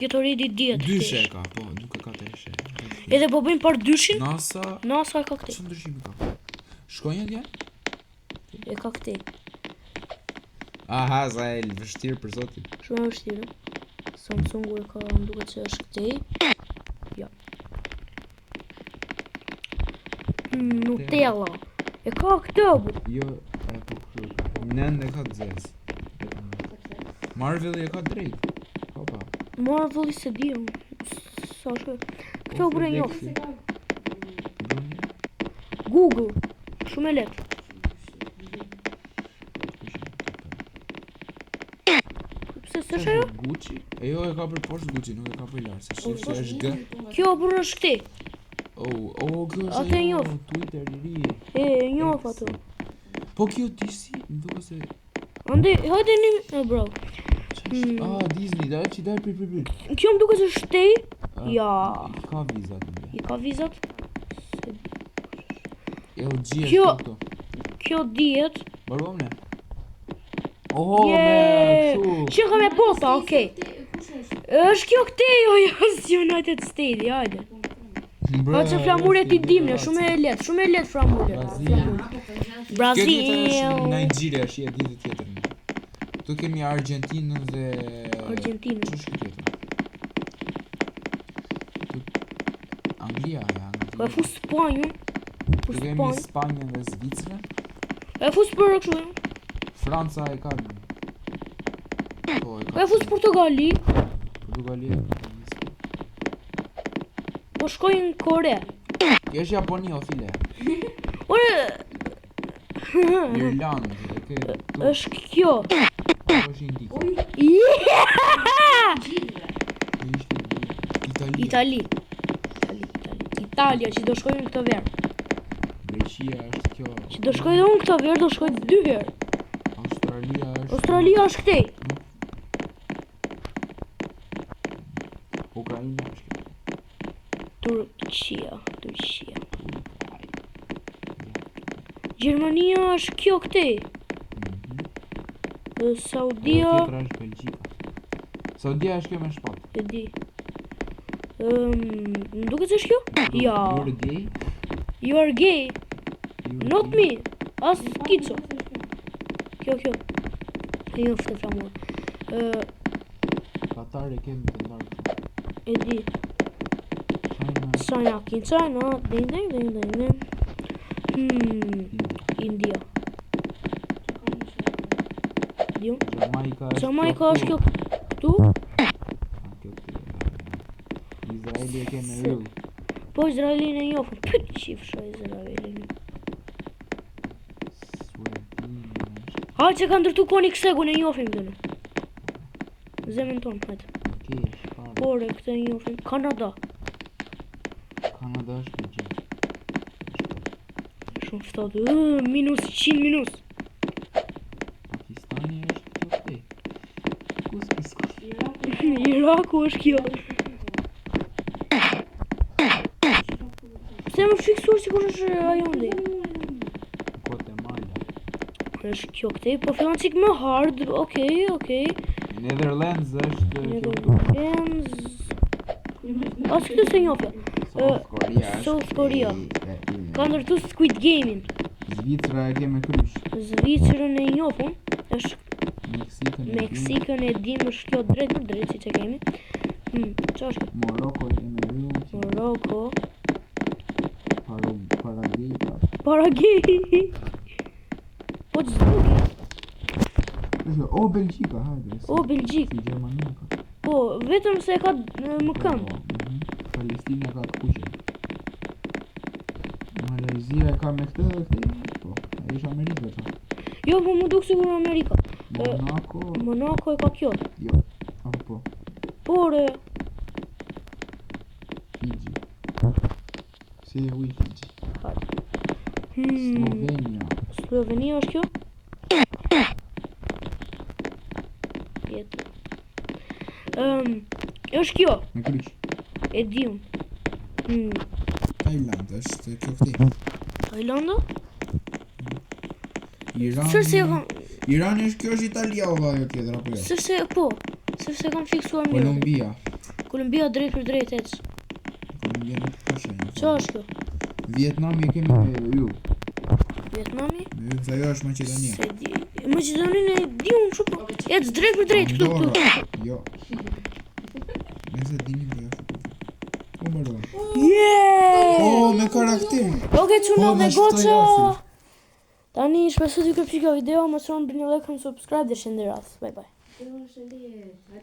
Gatorade diet. Dyshe ka, po, nuk e ka të eshe. Edhe po bëjmë par dyshin? NASA e ka këtej. Ç'në ndryshimi ka? Shkonja dje? E ka këtej. Aha, sa e vështirë për zotin. Shumë e vështirë. Samsungu e ka, më duket se është këtej. Ja. Nutella. E ka këtë bu. Jo, e po kështu. Nën e ka të zezë. Marvel e ka drejt. Hopa. Marvel se di. Sa shkoj. Këtë u bërë njoh. Google. Shumë e lehtë. Pse s'është ajo? Gucci? E jo e ka për poshtë Gucci, nuk e ka për lartë, se është G. Kjo për është këtej. Oh, kjo është Atë e njoh. Twitter i ri. E njoh ato. Po kjo DC, më duket se Ande, hajde një, bro. Disney, da që daj pri. Kjo më duket se shtej. Ja. Ka vizat. I ka vizat. LG Kjo- është këto. Kjo diet. Barbom ne. Oho, me kështu. Që ka me bota, okej. Është kjo këtej, o jasë United States, hajde. Ha që flamuret i dimne, shumë e lehtë flamuret. Kjo Brazil. tjetër është Nigeria, është e ditë tjetër. Tu kemi Argentinën dhe Argentinën. Ç'është kjo tjetër? Anglia, ja. Ka e fus Spanjën. Tu kemi Spanjën dhe Zvicrën. E fus për kështu. Franca e ka. Po, Ka e fus Portugali. Portugalia. Po shkojnë Kore. Kjo është Japoni o file. Ore, Irlandë, është kjo. është indika. Itali. Italia që do shkojnë këtë verë. Greqia është kjo. Që do shkojnë unë këtë verë, do shkojnë 2 herë. Australia është këtej. Ukraina është kjo. Turqia. Gjermania është kjo këtej. Saudia. Tjetra është Belgjika. Saudia është kjo me shpat. E di. Më duket se është kjo? Ja. You're gay? You are gay. Not me. As kico. Kjo. E jo ftë flamur. Katar e kemi të ndarë. E di. China. Ding. India. Diu. Jamaica është kjo këtu. Izraeli e kemi rrull. Po Izraelin e njofën. Pyt qifësha Izraelin. Ha që ka ndërtu koni kësegun e njofim dënë. Zemën tonë, hajtë. Por e këtë e njofim. Kanada është për gjithë. Shumë fëtatë. Minus 100 minus. Pakistani është kjo këtej. Kus. Iraku është kjo. Se më fiksur si kur është ajo ndi. Guatemala. është kjo këtej, po fillon qik më hard. Okej. Netherlands është Netherlands. As këtë se njofja. South Korea. Ka ndërtu Squid Game-in. Zvicra e keme krysh. Zvicrën e njofën. Është Meksikën e dim është kjo drejt si që kemi. Qa është? Morocco e keme rrull. Morocco. Paraguay. Po që zbuki. O Belgjika, hajde. O Belgjik. Si Gjermania ka. Po, vetëm se ka më këmë. Palestina ka të kuqe. Malezia ka me këtë dhe këtë. Po, e ishë Amerikë ta. Jo, po më duk sigur Amerika. Monaco e ka kjo. Jo, apo po. Por Fiji. Si e ui Fiji. Slovenia është kjo? Tjetër. është kjo. Me kryq. E diun. Tajland është kjo këtej. Tajlanda? Irani është kjo është Italia o ajo tjetër apo jo? Sepse kam fiksuar mirë. Kolumbia. Kolumbia drejt për drejt ec. Kolumbia nuk ka shenjë. Ço është kjo? Vietnami e kemi me ju. Vietnami? Me ju, se ajo është Maqedonia. Se di. Maqedoninë e di unë çu po. Ec drejt për drejt këtu. Andorra, jo. Nëse dini për jashtë. O bardon. Yeah! Oh, me karakter. Okej, çuna Po, dhe me shto goca. jafi. Tani shpresoj të këpshi kjo video, mos harroni bëni like, subscribe dhe shënderas. Bye bye.